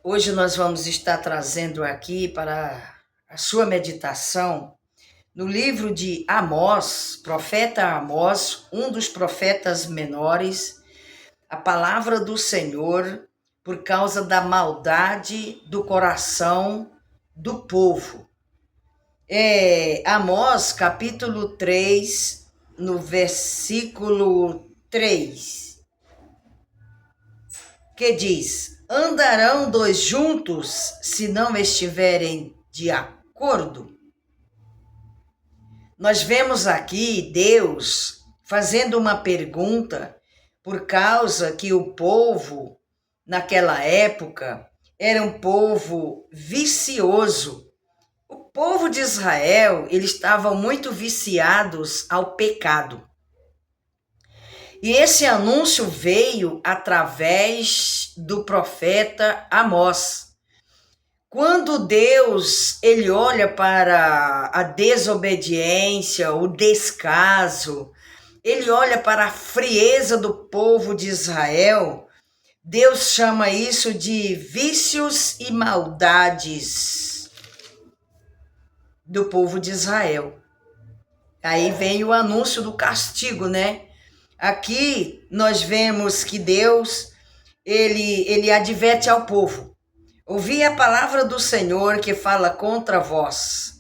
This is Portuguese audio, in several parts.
Hoje nós vamos estar trazendo aqui para a sua meditação no livro de Amós, profeta Amós, um dos profetas menores, a palavra do Senhor por causa da maldade do coração do povo. Amós, capítulo 3, no versículo 3, que diz: andarão dois juntos se não estiverem de acordo? Nós vemos aqui Deus fazendo uma pergunta por causa que o povo, naquela época, era um povo vicioso. O povo de Israel, eles estavam muito viciados ao pecado. E esse anúncio veio através do profeta Amós. Quando Deus ele olha para a desobediência, o descaso, ele olha para a frieza do povo de Israel, Deus chama isso de vícios e maldades do povo de Israel. Aí vem o anúncio do castigo, né? Aqui nós vemos que Deus, ele adverte ao povo: ouvi a palavra do Senhor que fala contra vós,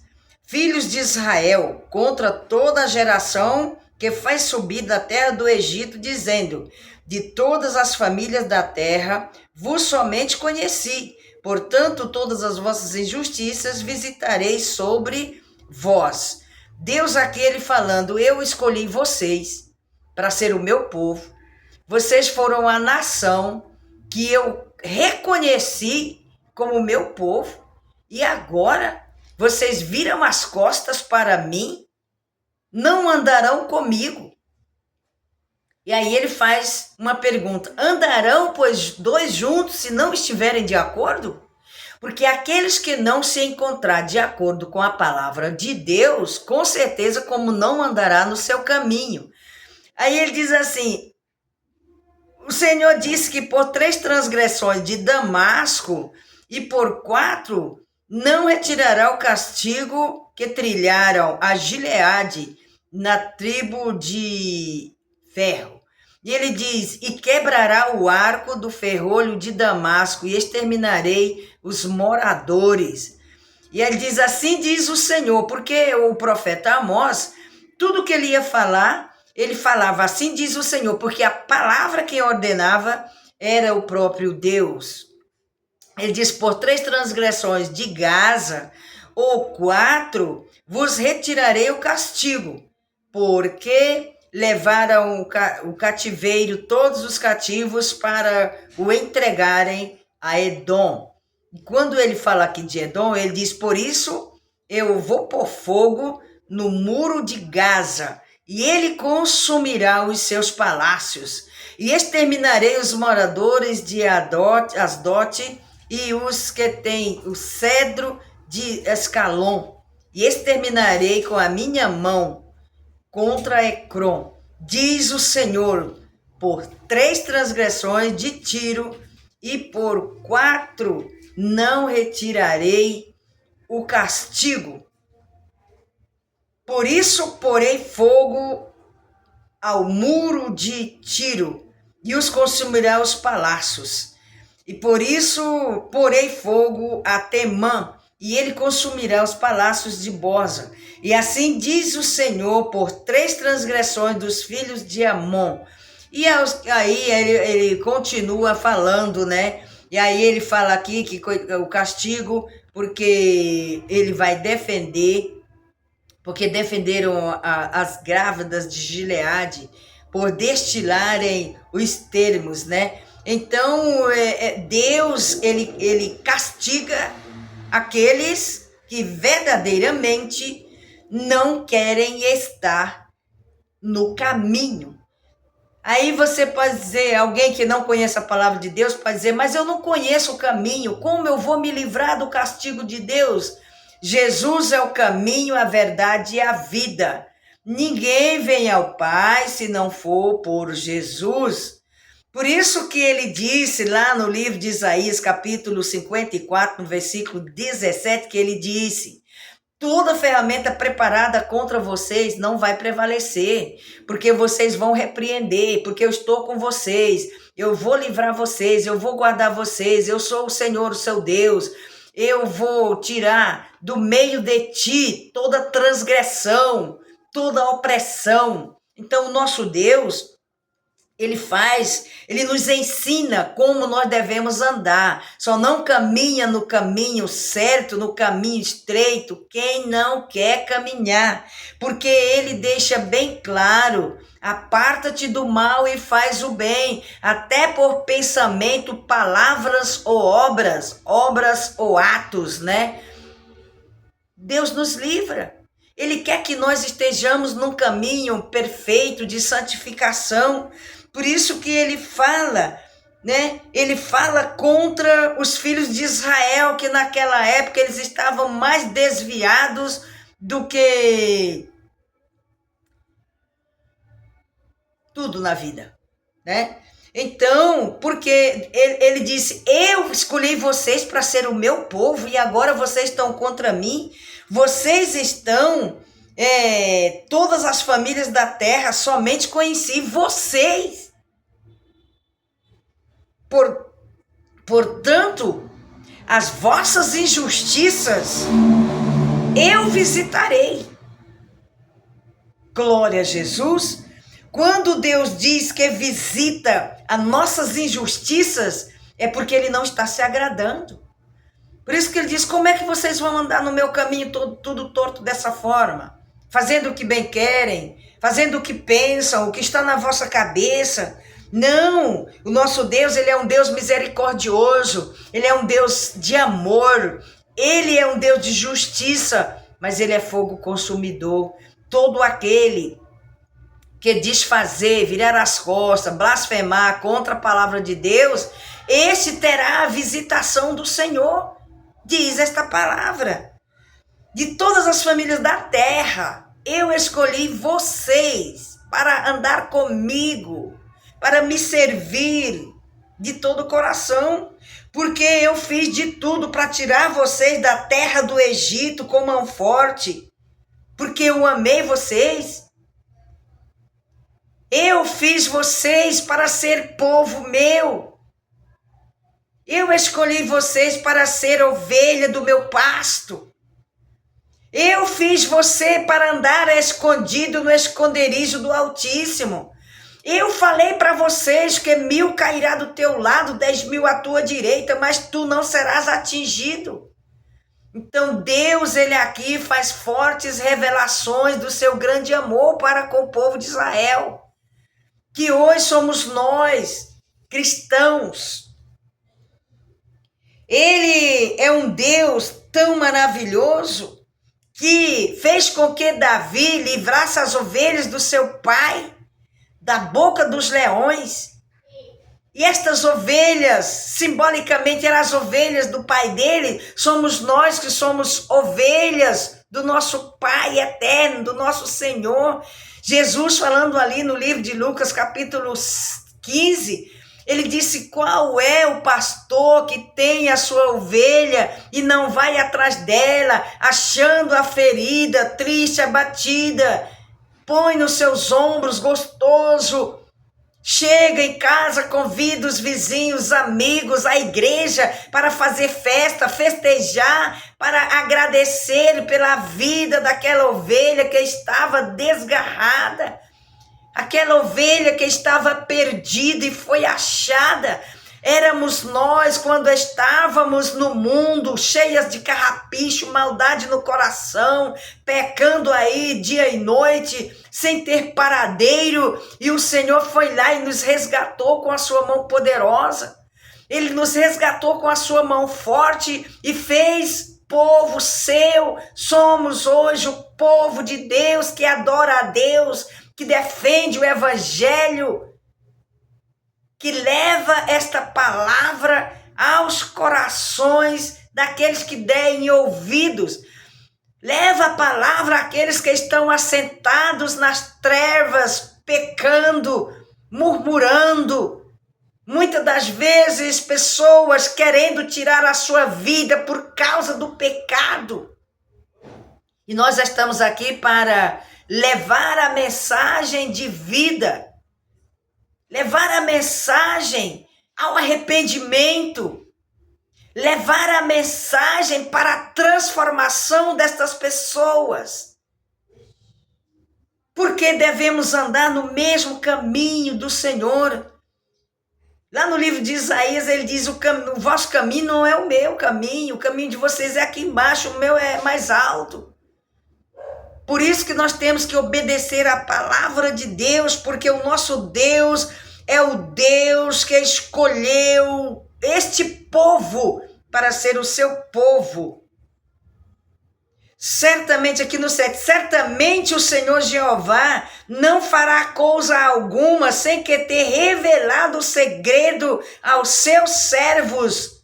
filhos de Israel, contra toda a geração que faz subir da terra do Egito, dizendo: de todas as famílias da terra vos somente conheci, portanto todas as vossas injustiças visitarei sobre vós. Deus aqui ele falando: eu escolhi vocês para ser o meu povo, vocês foram a nação que eu reconheci como meu povo, e agora vocês viram as costas para mim, não andarão comigo. E aí ele faz uma pergunta: andarão, pois, dois juntos se não estiverem de acordo? Porque aqueles que não se encontrar de acordo com a palavra de Deus, com certeza como não andará no seu caminho. Aí ele diz assim: o Senhor disse que por 3 transgressões de Damasco e por 4 não retirará o castigo que trilharam a Gileade na tribo de ferro. E ele diz: e quebrará o arco do ferrolho de Damasco e exterminarei os moradores. E ele diz: assim diz o Senhor, porque o profeta Amós, tudo que ele ia falar, ele falava: assim diz o Senhor, porque a palavra que ordenava era o próprio Deus. Ele diz: por 3 transgressões de Gaza, ou 4, vos retirarei o castigo, porque levaram o cativeiro, todos os cativos, para o entregarem a Edom. E quando ele fala aqui de Edom, ele diz: por isso eu vou pôr fogo no muro de Gaza, e ele consumirá os seus palácios, e exterminarei os moradores de Asdote e os que têm o cedro de Escalon, e exterminarei com a minha mão contra Ecrom, diz o Senhor, por 3 transgressões de Tiro, e por 4 não retirarei o castigo. Por isso porei fogo ao muro de Tiro, e os consumirá os palácios. E por isso porei fogo a Temã, e ele consumirá os palácios de Boza. E assim diz o Senhor, por 3 transgressões dos filhos de Amon. E aí ele continua falando, né? E aí ele fala aqui que o castigo, porque ele vai defender, porque defenderam as grávidas de Gileade por destilarem os termos, né? Então, Deus, ele castiga aqueles que verdadeiramente não querem estar no caminho. Aí você pode dizer, alguém que não conhece a palavra de Deus pode dizer: mas eu não conheço o caminho, como eu vou me livrar do castigo de Deus? Jesus é o caminho, a verdade e a vida. Ninguém vem ao Pai se não for por Jesus. Por isso que ele disse lá no livro de Isaías, capítulo 54, no versículo 17, que ele disse: toda ferramenta preparada contra vocês não vai prevalecer, porque vocês vão repreender, porque eu estou com vocês, eu vou livrar vocês, eu vou guardar vocês, eu sou o Senhor, o seu Deus, eu vou tirar do meio de ti toda transgressão, toda opressão. Então, o nosso Deus, ele nos ensina como nós devemos andar. Só não caminha no caminho certo, no caminho estreito, quem não quer caminhar. Porque ele deixa bem claro: aparta-te do mal e faz o bem, até por pensamento, palavras ou obras ou atos, né? Deus nos livra. Ele quer que nós estejamos num caminho perfeito de santificação. Por isso que ele fala, né? Ele fala contra os filhos de Israel, que naquela época eles estavam mais desviados do que tudo na vida, né? Então, porque ele disse: eu escolhi vocês para ser o meu povo e agora vocês estão contra mim. Vocês estão, todas as famílias da terra, somente conheci vocês. Portanto, as vossas injustiças eu visitarei. Glória a Jesus. Quando Deus diz que visita as nossas injustiças, é porque ele não está se agradando. Por isso que ele diz: como é que vocês vão andar no meu caminho tudo torto dessa forma? Fazendo o que bem querem, fazendo o que pensam, o que está na vossa cabeça. Não, o nosso Deus, ele é um Deus misericordioso, ele é um Deus de amor, ele é um Deus de justiça, mas ele é fogo consumidor. Todo aquele que desfazer, virar as costas, blasfemar contra a palavra de Deus, este terá a visitação do Senhor, diz esta palavra. De todas as famílias da terra, eu escolhi vocês para andar comigo, para me servir de todo o coração, porque eu fiz de tudo para tirar vocês da terra do Egito com mão forte, porque eu amei vocês. Eu fiz vocês para ser povo meu. Eu escolhi vocês para ser ovelha do meu pasto. Eu fiz você para andar escondido no esconderijo do Altíssimo. Eu falei para vocês que 1.000 cairá do teu lado, 10.000 à tua direita, mas tu não serás atingido. Então Deus, ele aqui faz fortes revelações do seu grande amor para com o povo de Israel, que hoje somos nós, cristãos. Ele é um Deus tão maravilhoso que fez com que Davi livrasse as ovelhas do seu pai da boca dos leões. E estas ovelhas, simbolicamente, eram as ovelhas do pai dele. Somos nós que somos ovelhas do nosso Pai eterno, do nosso Senhor. Jesus, falando ali no livro de Lucas, capítulo 15, ele disse: qual é o pastor que tem a sua ovelha e não vai atrás dela, achando a ferida, triste, abatida, põe nos seus ombros gostoso, chega em casa, convida os vizinhos, amigos, a igreja para fazer festa, festejar, para agradecer pela vida daquela ovelha que estava desgarrada, aquela ovelha que estava perdida e foi achada. Éramos nós quando estávamos no mundo, cheias de carrapicho, maldade no coração, pecando aí dia e noite, sem ter paradeiro, e o Senhor foi lá e nos resgatou com a sua mão poderosa. Ele nos resgatou com a sua mão forte e fez povo seu. Somos hoje o povo de Deus, que adora a Deus, que defende o evangelho, que leva esta palavra aos corações daqueles que derem ouvidos. Leva a palavra àqueles que estão assentados nas trevas, pecando, murmurando, Muitas das vezes, pessoas querendo tirar a sua vida por causa do pecado. E nós estamos aqui para levar a mensagem de vida, levar a mensagem ao arrependimento, levar a mensagem para a transformação destas pessoas. Porque devemos andar no mesmo caminho do Senhor. Lá no livro de Isaías, ele diz, o vosso caminho não é o meu caminho, o caminho de vocês é aqui embaixo, o meu é mais alto. Por isso que nós temos que obedecer à palavra de Deus, porque o nosso Deus é o Deus que escolheu este povo para ser o seu povo. Certamente, aqui no 7, certamente o Senhor Jeová não fará coisa alguma sem que ter revelado o segredo aos seus servos,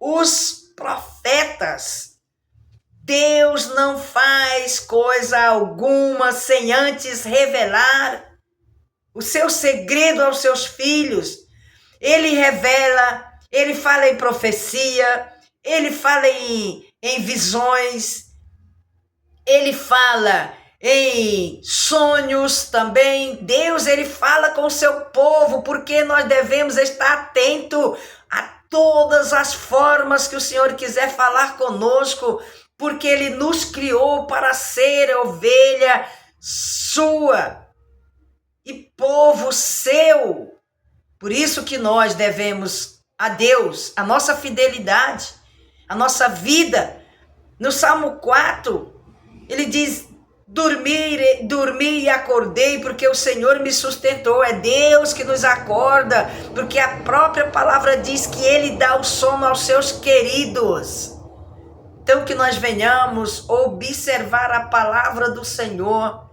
os profetas. Deus não faz coisa alguma sem antes revelar o seu segredo aos seus filhos. Ele revela, ele fala em profecia, ele fala em visões, ele fala em sonhos também. Deus, ele fala com o seu povo, porque nós devemos estar atento a todas as formas que o Senhor quiser falar conosco, porque ele nos criou para ser ovelha sua e povo seu. Por isso que nós devemos a Deus a nossa fidelidade, a nossa vida. No Salmo 4, ele diz, dormi e acordei porque o Senhor me sustentou. É Deus que nos acorda, porque a própria palavra diz que ele dá o sono aos seus queridos. Então que nós venhamos observar a palavra do Senhor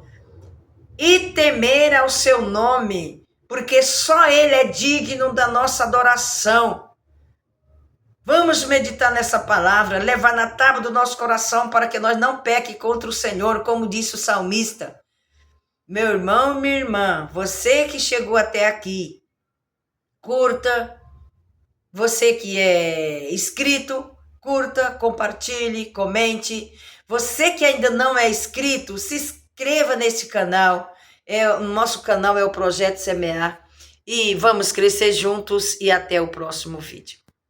e temer ao seu nome, porque só ele é digno da nossa adoração. Vamos meditar nessa palavra, levar na tábua do nosso coração para que nós não peque contra o Senhor, como disse o salmista. Meu irmão, minha irmã, você que chegou até aqui, curta. Você que é inscrito, curta, compartilhe, comente. Você que ainda não é inscrito, se inscreva nesse canal. O nosso canal é o Projeto Semear. E vamos crescer juntos e até o próximo vídeo.